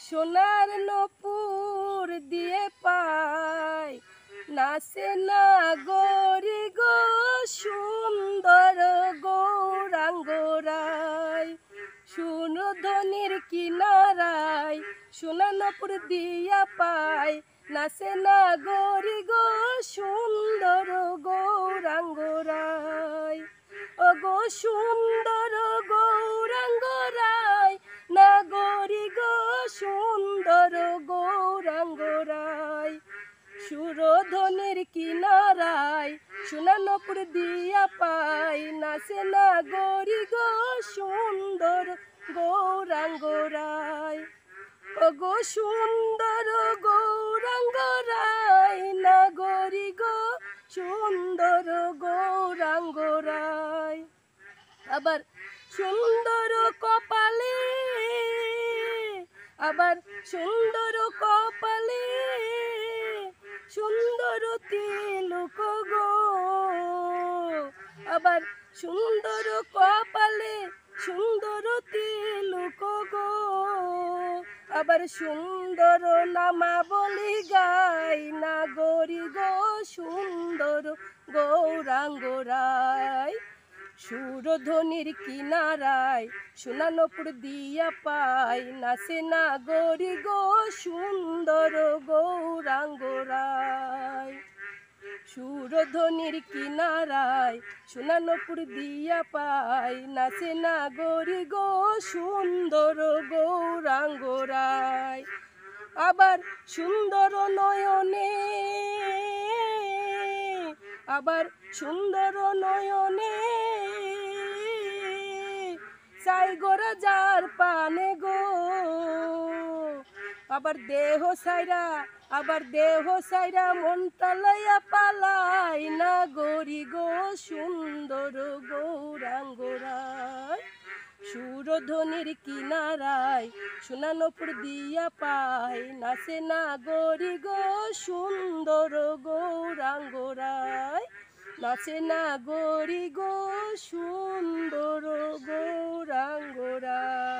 সোনার নপুর দিয়ে পায় নাচে না গরি গো সুন্দর গৌরাঙ্গরায়। সুরধনির কিনারায় সোনার নপুর দিয়া পায় নাচে না গরি গো সুন্দর গৌরাঙ্গরায়। ও গো সুন্দর গৌরাঙ্গরায় না গরি গো সুন্দর গৌরাঙ্গরায়। সুরধনির কিনারায় সোনার নপুর দিয়া পায় নাচে না গরি গো সুন্দর গৌরাঙ্গরায়। ও গো সুন্দর গৌরাঙ্গরায় না গরি গো সুন্দর গৌরাঙ্গরায়। আবার সুন্দর কপালে, আবার সুন্দর কপালে সুন্দর তিলক গো। আবার সুন্দর কপালে সুন্দর তিলক গো। আবার সুন্দর নামাবলি গাই না গরি গো সুন্দর গৌরাঙ্গরায়। সুরধনির কিনারায় সোনার নপুর দিয়া পায় নাচে না গরি গো সুন্দর গৌরাঙ্গরায়। সুরধনির কিনারায় সোনার নপুর দিয়া পায় নাচে না গরি গো সুন্দর গৌরাঙ্গরায়। আবার সুন্দর নয়নে, আবার সুন্দর নয়নে চাই গোরা যার পানে গো। আবার দেহ সাইরা, আবার দেহ সাইরা মনটা লইয়া পালাই না গরি গো সুন্দর গৌরাঙ্গরায়। সুরধনির কিনারায় সোনার নপুর দিয়া পায় নাচে না গরি গো সুন্দর গৌরাঙ্গরায়। নাচে না গরি গো সুন্দর গৌরাঙ্গরায়।